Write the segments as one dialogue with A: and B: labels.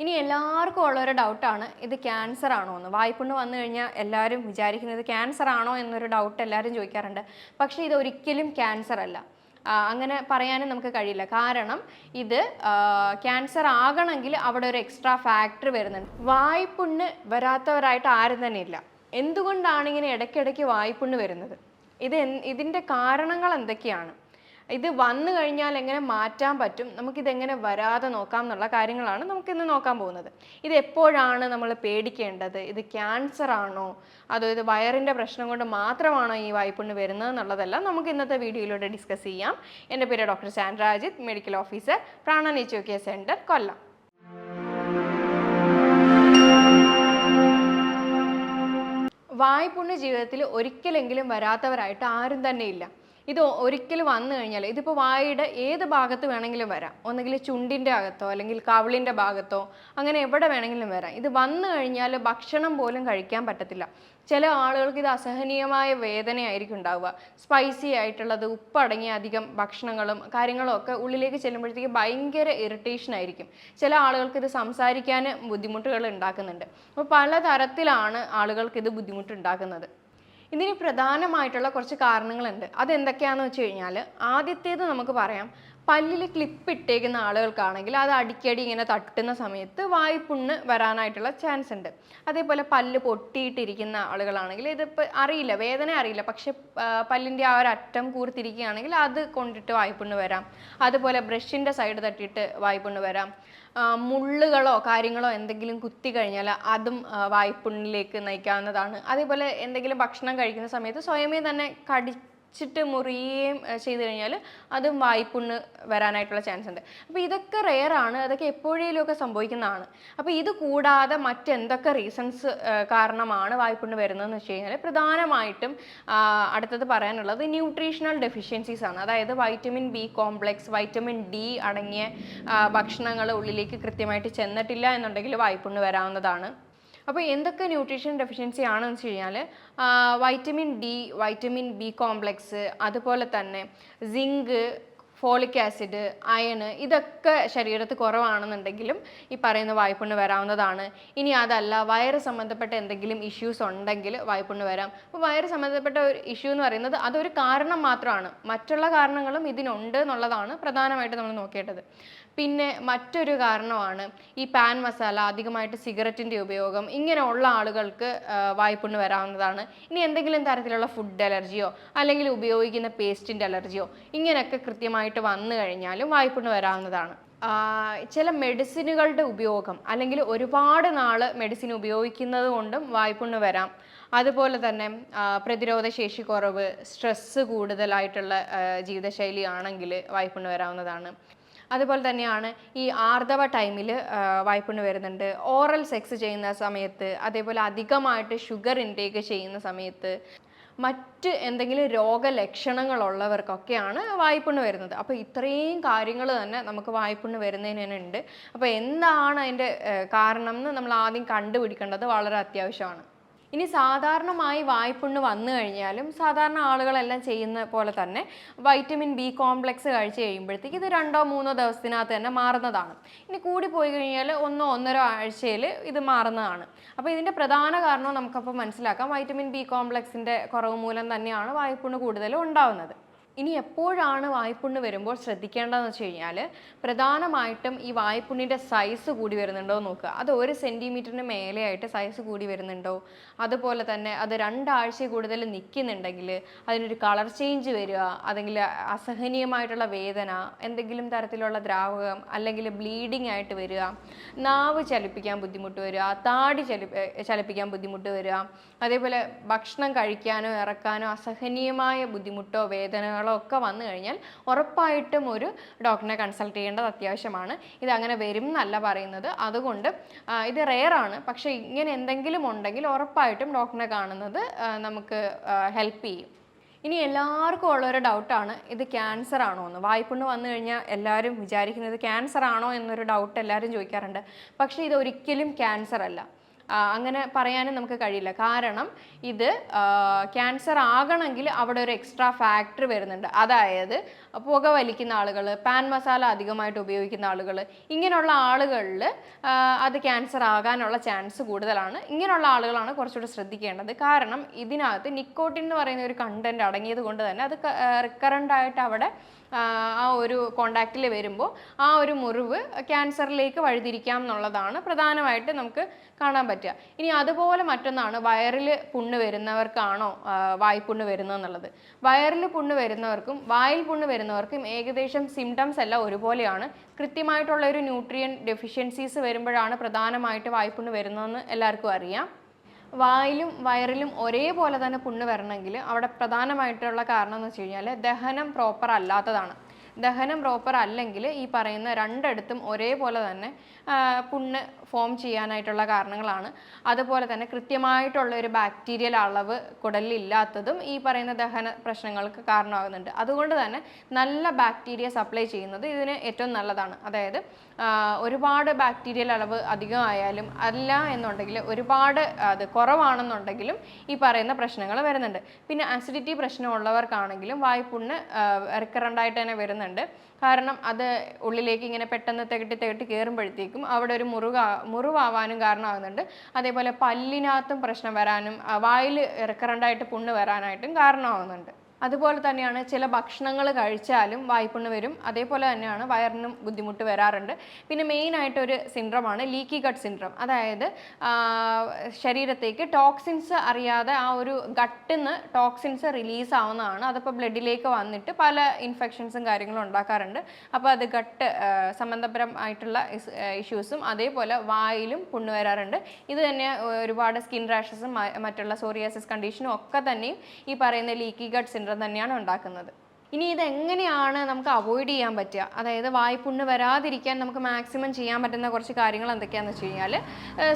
A: ഇനി എല്ലാവർക്കും ഉള്ളൊരു ഡൗട്ടാണ് ഇത് ക്യാൻസർ ആണോ എന്ന്. വായ്പുണ്ണ് വന്നു കഴിഞ്ഞാൽ എല്ലാവരും വിചാരിക്കുന്നത് ക്യാൻസർ ആണോ എന്നൊരു ഡൗട്ട് എല്ലാവരും ചോദിക്കാറുണ്ട്. പക്ഷേ ഇത് ഒരിക്കലും ക്യാൻസർ അല്ല. അങ്ങനെ പറയാനും നമുക്ക് കഴിയില്ല. കാരണം ഇത് ക്യാൻസർ ആകണമെങ്കിൽ അവിടെ ഒരു എക്സ്ട്രാ ഫാക്ടർ വരുന്നുണ്ട്. വായ്പുണ്ണ് വരാത്തവരായിട്ട് ആരും തന്നെ ഇല്ല. എന്തുകൊണ്ടാണ് ഇങ്ങനെ ഇടയ്ക്കിടയ്ക്ക് വായ്പുണ്ണ് വരുന്നത്? ഇതിൻ്റെ കാരണങ്ങൾ എന്തൊക്കെയാണ്? ഇത് വന്നു കഴിഞ്ഞാൽ എങ്ങനെ മാറ്റാൻ പറ്റും, നമുക്കിതെങ്ങനെ വരാതെ നോക്കാം എന്നുള്ള കാര്യങ്ങളാണ് നമുക്കിന്ന് നോക്കാൻ പോകുന്നത്. ഇത് എപ്പോഴാണ് നമ്മൾ പേടിക്കേണ്ടത്? ഇത് ക്യാൻസർ ആണോ അതോ ഇത് വയറിൻ്റെ പ്രശ്നം കൊണ്ട് മാത്രമാണോ ഈ വായ്പുണ്ണ് വരുന്നത് എന്നുള്ളതെല്ലാം നമുക്ക് ഇന്നത്തെ വീഡിയോയിലൂടെ ഡിസ്കസ് ചെയ്യാം. എൻ്റെ പേര് doctor Sandra Ajith, medical officer, Prana nature care centre, Kollam. വായ്പുണ്ണ് ജീവിതത്തിൽ ഒരിക്കലെങ്കിലും വരാത്തവരായിട്ട് ആരും തന്നെ ഇല്ല. ഇത് ഒരിക്കലും വന്നു കഴിഞ്ഞാൽ ഇതിപ്പോൾ വായുടെ ഏത് ഭാഗത്ത് വേണമെങ്കിലും വരാം. ഒന്നുകിൽ ചുണ്ടിൻ്റെ അകത്തോ അല്ലെങ്കിൽ കവിളിൻ്റെ ഭാഗത്തോ അങ്ങനെ എവിടെ വേണമെങ്കിലും വരാം. ഇത് വന്നു കഴിഞ്ഞാൽ ഭക്ഷണം പോലും കഴിക്കാൻ പറ്റത്തില്ല. ചില ആളുകൾക്ക് ഇത് അസഹനീയമായ വേദനയായിരിക്കും ഉണ്ടാവുക. സ്പൈസി ആയിട്ടുള്ളത്, ഉപ്പടങ്ങിയ അധികം ഭക്ഷണങ്ങളും കാര്യങ്ങളും ഒക്കെ ഉള്ളിലേക്ക് ചെല്ലുമ്പോഴത്തേക്ക് ഭയങ്കര ഇറിറ്റേഷൻ ആയിരിക്കും. ചില ആളുകൾക്ക് ഇത് സംസാരിക്കാൻ ബുദ്ധിമുട്ടുകൾ ഉണ്ടാക്കുന്നുണ്ട്. അപ്പോൾ പലതരത്തിലാണ് ആളുകൾക്ക് ഇത് ബുദ്ധിമുട്ടുണ്ടാക്കുന്നത്. ഇതിന് പ്രധാനമായിട്ടുള്ള കുറച്ച് കാരണങ്ങളുണ്ട്. അതെന്തൊക്കെയാണെന്ന് വെച്ച് കഴിഞ്ഞാൽ, ആദ്യത്തേത് നമുക്ക് പറയാം, പല്ലിൽ ക്ലിപ്പ് ഇട്ടേക്കുന്ന ആളുകൾക്കാണെങ്കിൽ അത് അടിക്കടി ഇങ്ങനെ തട്ടുന്ന സമയത്ത് വായ്പുണ്ണ് വരാനായിട്ടുള്ള ചാൻസ് ഉണ്ട്. അതേപോലെ പല്ല് പൊട്ടിയിട്ടിരിക്കുന്ന ആളുകളാണെങ്കിൽ ഇതിപ്പോൾ അറിയില്ല, വേദന അറിയില്ല, പക്ഷെ പല്ലിൻ്റെ ആ ഒരു അറ്റം കൂർത്തിരിക്കുകയാണെങ്കിൽ അത് കൊണ്ടിട്ട് വായ്പുണ്ണ് വരാം. അതുപോലെ ബ്രഷിൻ്റെ സൈഡ് തട്ടിയിട്ട് വായ്പുണ്ണ് വരാം. മുള്ളുകളോ കാര്യങ്ങളോ എന്തെങ്കിലും കുത്തി കഴിഞ്ഞാൽ അതും വായ്പുണ്ണിലേക്ക് നയിക്കാവുന്നതാണ്. അതേപോലെ എന്തെങ്കിലും ഭക്ഷണം കഴിക്കുന്ന സമയത്ത് സ്വയമേ തന്നെ കടിച്ചിട്ട് മുറിയുകയും ചെയ്തു കഴിഞ്ഞാൽ അതും വായ്പുണ്ണ് വരാനായിട്ടുള്ള ചാൻസ് ഉണ്ട്. അപ്പോൾ ഇതൊക്കെ റെയറാണ്, അതൊക്കെ എപ്പോഴേലുമൊക്കെ സംഭവിക്കുന്നതാണ്. അപ്പോൾ ഇത് കൂടാതെ മറ്റെന്തൊക്കെ റീസൺസ് കാരണമാണ് വായ്പുണ്ണ് വരുന്നതെന്ന് വെച്ച് കഴിഞ്ഞാൽ, പ്രധാനമായിട്ടും അടുത്തത് പറയാനുള്ളത് ന്യൂട്രീഷണൽ ഡെഫിഷ്യൻസീസ് ആണ്. അതായത് vitamin B complex, vitamin D അടങ്ങിയ ഭക്ഷണങ്ങൾ ഉള്ളിലേക്ക് കൃത്യമായിട്ട് ചെന്നിട്ടില്ല എന്നുണ്ടെങ്കിൽ വായ്പുണ്ണ് വരാവുന്നതാണ്. അപ്പോൾ എന്തൊക്കെ ന്യൂട്രീഷൻ ഡെഫിഷ്യൻസി ആണെന്ന് വെച്ച് കഴിഞ്ഞാൽ, vitamin D, vitamin B complex, അതുപോലെ തന്നെ സിങ്ക്, ഫോളിക് ആസിഡ്, അയണ്, ഇതൊക്കെ ശരീരത്തിൽ കുറവാണെന്നുണ്ടെങ്കിലും ഈ പറയുന്ന വായ്പുണ്ണ് വരാവുന്നതാണ്. ഇനി അതല്ല, വയറ് സംബന്ധപ്പെട്ട എന്തെങ്കിലും ഇഷ്യൂസ് ഉണ്ടെങ്കിൽ വായ്പുണ്ണ് വരാം. അപ്പോൾ വയറ് സംബന്ധപ്പെട്ട ഒരു ഇഷ്യൂ എന്ന് പറയുന്നത് അതൊരു കാരണം മാത്രമാണ്, മറ്റുള്ള കാരണങ്ങളും ഇതിനുണ്ട് എന്നുള്ളതാണ് പ്രധാനമായിട്ട് നമ്മൾ നോക്കേണ്ടത്. പിന്നെ മറ്റൊരു കാരണമാണ് ഈ പാൻ മസാല, അധികമായിട്ട് സിഗരറ്റിൻ്റെ ഉപയോഗം, ഇങ്ങനെയുള്ള ആളുകൾക്ക് വായ്പുണ്ണ് വരാവുന്നതാണ്. ഇനി എന്തെങ്കിലും തരത്തിലുള്ള ഫുഡ് അലർജിയോ അല്ലെങ്കിൽ ഉപയോഗിക്കുന്ന പേസ്റ്റിൻ്റെ അലർജിയോ ഇങ്ങനെയൊക്കെ കൃത്യമായിട്ട് വന്നു കഴിഞ്ഞാലും വായ്പുണ്ണ് വരാവുന്നതാണ്. ചില മെഡിസിനുകളുടെ ഉപയോഗം അല്ലെങ്കിൽ ഒരുപാട് നാൾ മെഡിസിൻ ഉപയോഗിക്കുന്നത് കൊണ്ടും വായ്പുണ്ണ് വരാം. അതുപോലെ തന്നെ പ്രതിരോധ ശേഷി കുറവ്, സ്ട്രെസ്സ് കൂടുതലായിട്ടുള്ള ജീവിതശൈലി ആണെങ്കിൽ വായ്പുണ്ണ് വരാവുന്നതാണ്. അതുപോലെ തന്നെയാണ് ഈ ആർത്തവ ടൈമിൽ വായ്പുണ്ണ് വരുന്നുണ്ട്. ഓറൽ സെക്സ് ചെയ്യുന്ന സമയത്ത്, അതേപോലെ അധികമായിട്ട് ഷുഗർ ഇൻടേക്ക് ചെയ്യുന്ന സമയത്ത്, മറ്റ് എന്തെങ്കിലും രോഗലക്ഷണങ്ങളുള്ളവർക്കൊക്കെയാണ് വായ്പുണ്ണ് വരുന്നത്. അപ്പോൾ ഇത്രയും കാര്യങ്ങൾ തന്നെ നമുക്ക് വായ്പുണ്ണ് വരുന്നതിനുണ്ട്. അപ്പോൾ എന്താണ് അതിൻ്റെ കാരണം എന്ന് നമ്മൾ ആദ്യം കണ്ടുപിടിക്കേണ്ടത് വളരെ അത്യാവശ്യമാണ്. ഇനി സാധാരണമായി വായ്പുണ്ണ് വന്നു കഴിഞ്ഞാലും സാധാരണ ആളുകളെല്ലാം ചെയ്യുന്ന പോലെ തന്നെ വൈറ്റമിൻ ബി കോംപ്ലെക്സ് കഴിച്ച് കഴിയുമ്പോഴത്തേക്ക് ഇത് 2-3 ദിവസത്തിനകത്ത് തന്നെ മാറുന്നതാണ്. ഇനി കൂടി പോയി കഴിഞ്ഞാൽ 1-1.5 ആഴ്ചയിൽ ഇത് മാറുന്നതാണ്. അപ്പോൾ ഇതിൻ്റെ പ്രധാന കാരണം നമുക്കപ്പോൾ മനസ്സിലാക്കാം, വൈറ്റമിൻ ബി കോംപ്ലെക്സിൻ്റെ കുറവ് മൂലം തന്നെയാണ് വായ്പുണ്ണ് കൂടുതലും ഉണ്ടാവുന്നത്. ഇനി എപ്പോഴാണ് വായ്പുണ്ണ് വരുമ്പോൾ ശ്രദ്ധിക്കേണ്ടതെന്ന് വെച്ച് കഴിഞ്ഞാൽ, പ്രധാനമായിട്ടും ഈ വായ്പുണ്ണിൻ്റെ സൈസ് കൂടി വരുന്നുണ്ടോ നോക്കുക. അത് 1 സെൻറ്റിമീറ്ററിന് മേലെയായിട്ട് സൈസ് കൂടി വരുന്നുണ്ടോ, അതുപോലെ തന്നെ അത് 2 ആഴ്ച കൂടുതൽ നിൽക്കുന്നുണ്ടെങ്കിൽ, അതിനൊരു കളർ ചേഞ്ച് വരിക, അല്ലെങ്കിൽ അസഹനീയമായിട്ടുള്ള വേദന, എന്തെങ്കിലും തരത്തിലുള്ള ദ്രാവകം അല്ലെങ്കിൽ ബ്ലീഡിങ് ആയിട്ട് വരിക, നാവ് ചലിപ്പിക്കാൻ ബുദ്ധിമുട്ട് വരിക, താടി ചലിപ്പിക്കാൻ ബുദ്ധിമുട്ട് വരിക, അതേപോലെ ഭക്ഷണം കഴിക്കാനോ ഇറക്കാനോ അസഹനീയമായ ബുദ്ധിമുട്ടോ വേദനകളോ ഒക്കെ വന്നു കഴിഞ്ഞാൽ ഉറപ്പായിട്ടും ഒരു ഡോക്ടറിനെ കൺസൾട്ട് ചെയ്യേണ്ടത് അത്യാവശ്യമാണ്. ഇതങ്ങനെ വരും എന്നല്ല പറയുന്നത്, അതുകൊണ്ട് ഇത് റെയറാണ്. പക്ഷേ ഇങ്ങനെ എന്തെങ്കിലും ഉണ്ടെങ്കിൽ ഉറപ്പായിട്ടും ഡോക്ടറിനെ കാണുന്നത് നമുക്ക് ഹെൽപ്പ് ചെയ്യും. ഇനി എല്ലാവർക്കും ഉള്ളൊരു ഡൗട്ടാണ് ഇത് ക്യാൻസർ ആണോ എന്ന്. വായ്പുണ്ണ് വന്നു കഴിഞ്ഞാൽ എല്ലാവരും വിചാരിക്കുന്നത് ക്യാൻസർ ആണോ എന്നൊരു ഡൗട്ട് എല്ലാവരും ചോദിക്കാറുണ്ട്. പക്ഷേ ഇത് ഒരിക്കലും ക്യാൻസർ അല്ല. അങ്ങനെ പറയാനും നമുക്ക് കഴിയില്ല. കാരണം ഇത് ക്യാൻസർ ആകണമെങ്കിൽ അവിടെ ഒരു എക്സ്ട്രാ ഫാക്ടർ വരുന്നുണ്ട്. അതായത് പുക വലിക്കുന്ന ആളുകൾ, പാൻ മസാല അധികമായിട്ട് ഉപയോഗിക്കുന്ന ആളുകൾ, ഇങ്ങനെയുള്ള ആളുകളിൽ അത് ക്യാൻസർ ആകാനുള്ള ചാൻസ് കൂടുതലാണ്. ഇങ്ങനെയുള്ള ആളുകളാണ് കുറച്ചുകൂടി ശ്രദ്ധിക്കേണ്ടത്. കാരണം ഇതിനകത്ത് നിക്കോട്ടിൻ എന്ന് പറയുന്ന ഒരു കണ്ടന്റ് അടങ്ങിയത് കൊണ്ട് തന്നെ അത് റിക്കറൻ്റ് ആയിട്ട് അവിടെ ആ ഒരു കോണ്ടാക്റ്റിൽ വരുമ്പോൾ ആ ഒരു മുറിവ് ക്യാൻസറിലേക്ക് വഴിതിരിക്കാം എന്നുള്ളതാണ് പ്രധാനമായിട്ട് നമുക്ക് കാണാൻ പറ്റുക. ഇനി അതുപോലെ മറ്റൊന്നാണ് വയറിൽ പുണ്ണ് വരുന്നവർക്കാണോ വായ്പുണ്ണ് വരുന്നതെന്നുള്ളത്. വയറിൽ പുണ്ണ് വരുന്നവർക്കും വായിൽ പുണ്ണ് വരുന്നവർക്കും ഏകദേശം സിംറ്റംസ് എല്ലാം ഒരുപോലെയാണ്. കൃത്യമായിട്ടുള്ള ഒരു ന്യൂട്രിയൻ ഡെഫിഷ്യൻസീസ് വരുമ്പോഴാണ് പ്രധാനമായിട്ട് വായ്പുണ്ണ് വരുന്നതെന്ന് എല്ലാവർക്കും അറിയാം. വായിലും വയറിലും ഒരേപോലെ തന്നെ പുണ്ണ് വരണമെങ്കിൽ അവിടെ പ്രധാനമായിട്ടുള്ള കാരണം എന്ന് വെച്ച് കഴിഞ്ഞാൽ ദഹനം പ്രോപ്പർ അല്ലാത്തതാണ്. ദഹനം പ്രോപ്പർ അല്ലെങ്കിൽ ഈ പറയുന്ന രണ്ടിടത്തും ഒരേപോലെ തന്നെ പുണ്ണ് ഫോം ചെയ്യാനായിട്ടുള്ള കാരണങ്ങളാണ്. അതുപോലെ തന്നെ കൃത്യമായിട്ടുള്ള ഒരു ബാക്ടീരിയൽ അളവ് കുടലിലില്ലാത്തതും ഈ പറയുന്ന ദഹന പ്രശ്നങ്ങൾക്ക് കാരണമാകുന്നുണ്ട്. അതുകൊണ്ട് തന്നെ നല്ല ബാക്ടീരിയ സപ്ലൈ ചെയ്യുന്നത് ഇതിന് ഏറ്റവും നല്ലതാണ്. അതായത് ഒരുപാട് ബാക്ടീരിയൽ അളവ് അധികമായാലും അല്ല എന്നുണ്ടെങ്കിൽ ഒരുപാട് അത് കുറവാണെന്നുണ്ടെങ്കിലും ഈ പറയുന്ന പ്രശ്നങ്ങൾ വരുന്നുണ്ട്. പിന്നെ അസിഡിറ്റി പ്രശ്നമുള്ളവർക്കാണെങ്കിലും വായ്പുണ്ണ് റിക്കറൻ്റായിട്ട് തന്നെ വരുന്നുണ്ട്. കാരണം അത് ഉള്ളിലേക്ക് ഇങ്ങനെ പെട്ടെന്ന് തികട്ടി കയറുമ്പോഴത്തേക്കും അവിടെ ഒരു മുറിവാവാനും കാരണമാകുന്നുണ്ട്. അതേപോലെ പല്ലിനകത്തും പ്രശ്നം വരാനും വായിൽ റിക്കറൻ്റായിട്ട് പുണ്ണ് വരാനായിട്ടും കാരണമാകുന്നുണ്ട്. അതുപോലെ തന്നെയാണ് ചില ഭക്ഷണങ്ങൾ കഴിച്ചാലും വായ്പുണ്ണ് വരും. അതേപോലെ തന്നെയാണ് വയറിനും ബുദ്ധിമുട്ട് വരാറുണ്ട്. പിന്നെ മെയിനായിട്ട് ഒരു സിൻഡ്രോമാണ് ലീക്കി ഗട്ട് സിൻഡ്രോം. അതായത് ശരീരത്തേക്ക് ടോക്സിൻസ് അറിയാതെ ആ ഒരു ഗട്ടിൽ നിന്ന് ടോക്സിൻസ് റിലീസ് ആവുന്നതാണ്. അതിപ്പോൾ ബ്ലഡിലേക്ക് വന്നിട്ട് പല ഇൻഫെക്ഷൻസും കാര്യങ്ങളും ഉണ്ടാക്കാറുണ്ട്. അപ്പോൾ അത് ഗട്ട് സംബന്ധപരമായിട്ടുള്ള ഇഷ്യൂസും അതേപോലെ വായിലും പുണ്ണ് വരാറുണ്ട്. ഇത് തന്നെ ഒരുപാട് സ്കിൻ റാഷസും മറ്റുള്ള സോറിയാസിസ് കണ്ടീഷനും ഒക്കെ തന്നെയും ഈ പറയുന്ന ലീക്കി ഗട്ട് സിൻഡ്രോം തന്നെയാണ് ഉണ്ടാക്കുന്നത്. ഇനി ഇതെങ്ങനെയാണ് നമുക്ക് അവോയ്ഡ് ചെയ്യാൻ പറ്റുക? അതായത് വായ്പുണ്ണ് വരാതിരിക്കാൻ നമുക്ക് മാക്സിമം ചെയ്യാൻ പറ്റുന്ന കുറച്ച് കാര്യങ്ങൾ എന്തൊക്കെയാണെന്ന് വെച്ച് കഴിഞ്ഞാൽ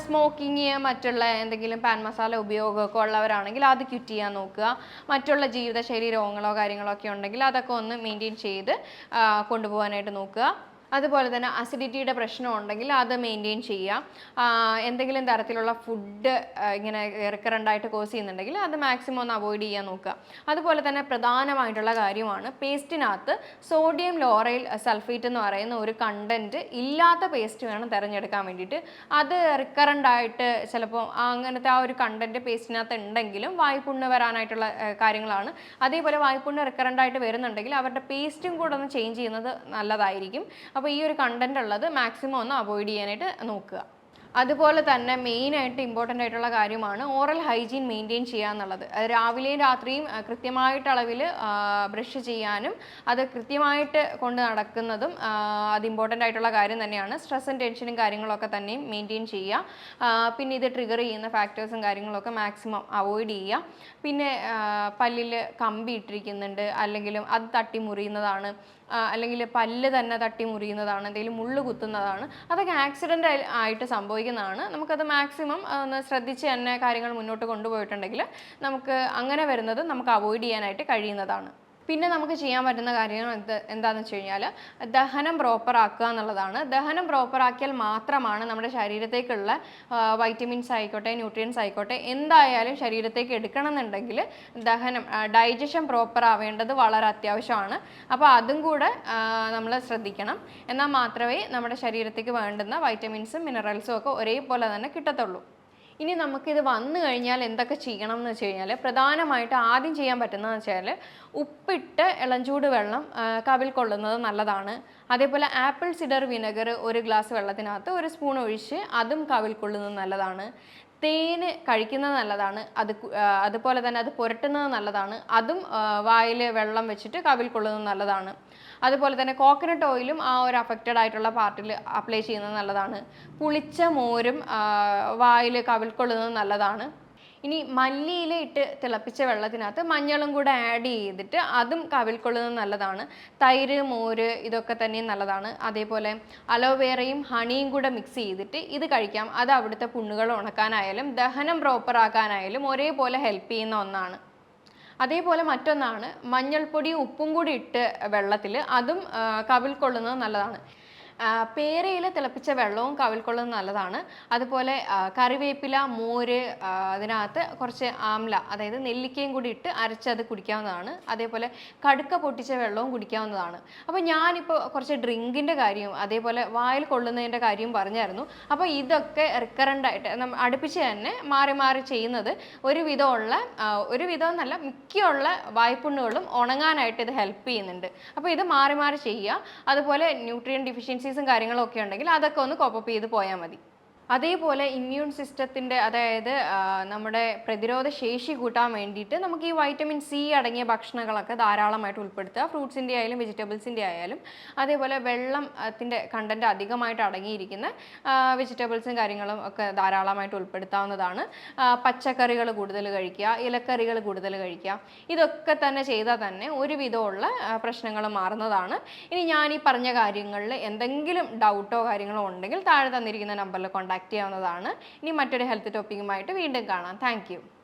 A: സ്മോക്കിങ്, മറ്റുള്ള എന്തെങ്കിലും പാൻ മസാല ഉപയോഗമൊക്കെ ഉള്ളവരാണെങ്കിൽ അത് ക്വിറ്റ് ചെയ്യാൻ നോക്കുക. മറ്റുള്ള ജീവിതശൈലി രോഗങ്ങളോ കാര്യങ്ങളോ ഒക്കെ ഉണ്ടെങ്കിൽ അതൊക്കെ ഒന്ന് മെയിൻറ്റെയിൻ ചെയ്ത് കൊണ്ടുപോകാനായിട്ട് നോക്കുക. അതുപോലെ തന്നെ അസിഡിറ്റിയുടെ പ്രശ്നം ഉണ്ടെങ്കിൽ അത് മെയിൻറ്റെയിൻ ചെയ്യുക. എന്തെങ്കിലും തരത്തിലുള്ള ഫുഡ് ഇങ്ങനെ റിക്കറൻ്റായിട്ട് കോസ് ചെയ്യുന്നുണ്ടെങ്കിൽ അത് മാക്സിമം ഒന്ന് അവോയ്ഡ് ചെയ്യാൻ നോക്കുക. അതുപോലെ തന്നെ പ്രധാനമായിട്ടുള്ള കാര്യമാണ് പേസ്റ്റിനകത്ത് സോഡിയം ലോറൈൽ സൾഫേറ്റ് എന്ന് പറയുന്ന ഒരു കണ്ടൻറ്റ് ഇല്ലാത്ത പേസ്റ്റ് വേണം തിരഞ്ഞെടുക്കാൻ വേണ്ടിയിട്ട്. അത് റിക്കറൻ്റായിട്ട് ചിലപ്പോൾ അങ്ങനത്തെ ആ ഒരു കണ്ടൻറ്റ് പേസ്റ്റിനകത്ത് ഉണ്ടെങ്കിലും വായ്പുണ്ണ് വരാനായിട്ടുള്ള കാര്യങ്ങളാണ്. അതേപോലെ വായ്പുണ്ണ് റിക്കറൻ്റായിട്ട് വരുന്നുണ്ടെങ്കിൽ അവരുടെ പേസ്റ്റും കൂടെ ഒന്ന് ചേഞ്ച് ചെയ്യുന്നത് നല്ലതായിരിക്കും. അപ്പോൾ ഈ ഒരു കണ്ടന്റ് ഉള്ളത് മാക്സിമം ഒന്ന് അവോയ്ഡ് ചെയ്യാനായിട്ട് നോക്കുക. അതുപോലെ തന്നെ മെയിനായിട്ട് ഇമ്പോർട്ടൻ്റ് ആയിട്ടുള്ള കാര്യമാണ് ഓറൽ ഹൈജീൻ മെയിൻറ്റെയിൻ ചെയ്യുക എന്നുള്ളത്. രാവിലെയും രാത്രിയും കൃത്യമായിട്ട് അളവിൽ ബ്രഷ് ചെയ്യാനും അത് കൃത്യമായിട്ട് കൊണ്ട് നടക്കുന്നതും അത് ഇമ്പോർട്ടൻ്റ് ആയിട്ടുള്ള കാര്യം തന്നെയാണ്. സ്ട്രെസ്സും ടെൻഷനും കാര്യങ്ങളൊക്കെ തന്നെയും മെയിൻറ്റെയിൻ ചെയ്യുക. പിന്നെ ഇത് ട്രിഗർ ചെയ്യുന്ന ഫാക്ടേഴ്സും കാര്യങ്ങളൊക്കെ മാക്സിമം അവോയ്ഡ് ചെയ്യുക. പിന്നെ പല്ലിൽ കമ്പി ഇട്ടിരിക്കുന്നുണ്ട് അല്ലെങ്കിലും അത് തട്ടി മുറിയുന്നതാണ്, അല്ലെങ്കിൽ പല്ല് തന്നെ തട്ടി മുറിയുന്നതാണ്, എന്തെങ്കിലും മുള്ളു കുത്തുന്നതാണ്, അതൊക്കെ ആക്സിഡൻ്റ് ആയിട്ട് സംഭവിക്കുന്നതാണ്. നമുക്കത് മാക്സിമം ഒന്ന് ശ്രദ്ധിച്ച് തന്നെ കാര്യങ്ങൾ മുന്നോട്ട് കൊണ്ടുപോയിട്ടുണ്ടെങ്കിൽ നമുക്ക് അങ്ങനെ വരുന്നത് നമുക്ക് അവോയ്ഡ് ചെയ്യാനായിട്ട് കഴിയുന്നതാണ്. പിന്നെ നമുക്ക് ചെയ്യാൻ പറ്റുന്ന കാര്യങ്ങൾ എന്താണെന്ന് വെച്ച് കഴിഞ്ഞാൽ ദഹനം പ്രോപ്പർ ആക്കുക എന്നുള്ളതാണ്. ദഹനം പ്രോപ്പർ ആക്കിയാൽ മാത്രമാണ് നമ്മുടെ ശരീരത്തേക്കുള്ള വൈറ്റമിൻസ് ആയിക്കോട്ടെ ന്യൂട്രിയൻസ് ആയിക്കോട്ടെ എന്തായാലും ശരീരത്തേക്ക് എടുക്കണം എന്നുണ്ടെങ്കിൽ ദഹനം ഡൈജഷൻ പ്രോപ്പർ ആവേണ്ടത് വളരെ അത്യാവശ്യമാണ്. അപ്പോൾ അതും കൂടെ നമ്മൾ ശ്രദ്ധിക്കണം. എന്നാൽ മാത്രമേ നമ്മുടെ ശരീരത്തേക്ക് വേണ്ടുന്ന വൈറ്റമിൻസും മിനറൽസും ഒക്കെ ഒരേപോലെ തന്നെ കിട്ടത്തുള്ളൂ. ഇനി നമുക്കിത് വന്നു കഴിഞ്ഞാൽ എന്തൊക്കെ ചെയ്യണം എന്ന് വെച്ച് കഴിഞ്ഞാൽ പ്രധാനമായിട്ട് ആദ്യം ചെയ്യാൻ പറ്റുന്നതെന്ന് വെച്ചാൽ ഉപ്പിട്ട് ഇളംചൂട് വെള്ളം കവിൾ കൊള്ളുന്നത് നല്ലതാണ്. അതേപോലെ ആപ്പിൾ സിഡർ വിനെഗർ ഒരു ഗ്ലാസ് വെള്ളത്തിനകത്ത് ഒരു സ്പൂൺ ഒഴിച്ച് അതും കവിൾ കൊള്ളുന്നത് നല്ലതാണ്. തേന് കഴിക്കുന്നത് നല്ലതാണ്. അതുപോലെ തന്നെ അത് പുരട്ടുന്നത് നല്ലതാണ്. അതും വായിൽ വെള്ളം വെച്ചിട്ട് കവിൾ കൊള്ളുന്നത് നല്ലതാണ്. അതുപോലെ തന്നെ കോക്കനട്ട് ഓയിലും ആ ഒരു അഫക്റ്റഡ് ആയിട്ടുള്ള പാർട്ടിൽ അപ്ലൈ ചെയ്യുന്നത് നല്ലതാണ്. പുളിച്ച മോരും വായിൽ കവിൾക്കൊള്ളുന്നത് നല്ലതാണ്. ഇനി മല്ലിയില ഇട്ട് തിളപ്പിച്ച വെള്ളത്തിനകത്ത് മഞ്ഞളും കൂടെ ആഡ് ചെയ്തിട്ട് അതും കവിൾക്കൊള്ളുന്നത് നല്ലതാണ്. തൈര്, മോര് ഇതൊക്കെ തന്നെ നല്ലതാണ്. അതേപോലെ അലോവേറയും ഹണിയും കൂടെ മിക്സ് ചെയ്തിട്ട് ഇത് കഴിക്കാം. അത് അവിടുത്തെ പുണ്ണുകൾ ഉണക്കാനായാലും ദഹനം പ്രോപ്പർ ആക്കാനായാലും ഒരേപോലെ ഹെൽപ്പ് ചെയ്യുന്ന ഒന്നാണ്. അതേപോലെ മറ്റൊന്നാണ് മഞ്ഞൾപ്പൊടിയും ഉപ്പും കൂടി ഇട്ട് വെള്ളത്തിൽ അതും കവിൾ കൊള്ളുന്നത് നല്ലതാണ്. പേരയില തിളപ്പിച്ച വെള്ളവും കവിൾക്കൊള്ളുന്നത് നല്ലതാണ്. അതുപോലെ കറിവേപ്പില, മോര്, അതിനകത്ത് കുറച്ച് ആംല, അതായത് നെല്ലിക്കയും കൂടി ഇട്ട് അരച്ചത് കുടിക്കാവുന്നതാണ്. അതേപോലെ കടുക്ക പൊട്ടിച്ച വെള്ളവും കുടിക്കാവുന്നതാണ്. അപ്പോൾ ഞാനിപ്പോൾ കുറച്ച് ഡ്രിങ്കിൻ്റെ കാര്യവും അതേപോലെ വായിൽ കൊള്ളുന്നതിൻ്റെ കാര്യവും പറഞ്ഞായിരുന്നു. അപ്പോൾ ഇതൊക്കെ റിക്കറൻ്റായിട്ട് അടുപ്പിച്ച് തന്നെ മാറി മാറി ചെയ്യുന്നത് ഒരു വിധം എന്നല്ല, മിക്കുള്ള വായ്പുണ്ണുകളും ഉണങ്ങാനായിട്ട് ഇത് ഹെൽപ്പ് ചെയ്യുന്നുണ്ട്. അപ്പോൾ ഇത് മാറി മാറി ചെയ്യുക. അതുപോലെ ന്യൂട്രിയൻ ഡിഫിഷ്യൻസീസും കാര്യങ്ങളും ഒക്കെ ഉണ്ടെങ്കിൽ അതൊക്കെ ഒന്ന് കോപ്പപ്പ് ചെയ്ത് പോയാൽ മതി. അതേപോലെ ഇമ്മ്യൂൺ സിസ്റ്റത്തിൻ്റെ, അതായത് നമ്മുടെ പ്രതിരോധ ശേഷി കൂട്ടാൻ വേണ്ടിയിട്ട് നമുക്ക് ഈ വൈറ്റമിൻ സി അടങ്ങിയ ഭക്ഷണങ്ങളൊക്കെ ധാരാളമായിട്ട് ഉൾപ്പെടുത്തുക. ഫ്രൂട്ട്സിൻ്റെ ആയാലും വെജിറ്റബിൾസിൻ്റെ ആയാലും. അതേപോലെ വെള്ളത്തിൻ്റെ കണ്ടൻറ്റ് അധികമായിട്ട് അടങ്ങിയിരിക്കുന്ന വെജിറ്റബിൾസും കാര്യങ്ങളും ഒക്കെ ധാരാളമായിട്ട് ഉൾപ്പെടുത്താവുന്നതാണ്. പച്ചക്കറികൾ കൂടുതൽ കഴിക്കുക, ഇലക്കറികൾ കൂടുതൽ കഴിക്കുക. ഇതൊക്കെ തന്നെ ചെയ്താൽ തന്നെ ഒരുവിധമുള്ള പ്രശ്നങ്ങൾ മാറുന്നതാണ്. ഇനി ഞാൻ ഈ പറഞ്ഞ കാര്യങ്ങളിൽ എന്തെങ്കിലും ഡൗട്ടോ കാര്യങ്ങളോ ഉണ്ടെങ്കിൽ താഴെ തന്നിരിക്കുന്ന നമ്പറിൽ കോൺടാക്ട് ചെയ്യാവുന്നതാണ്. ഇനി മറ്റൊരു ഹെൽത്ത് ടോപ്പിക്കുമായിട്ട് വീണ്ടും കാണാം. താങ്ക്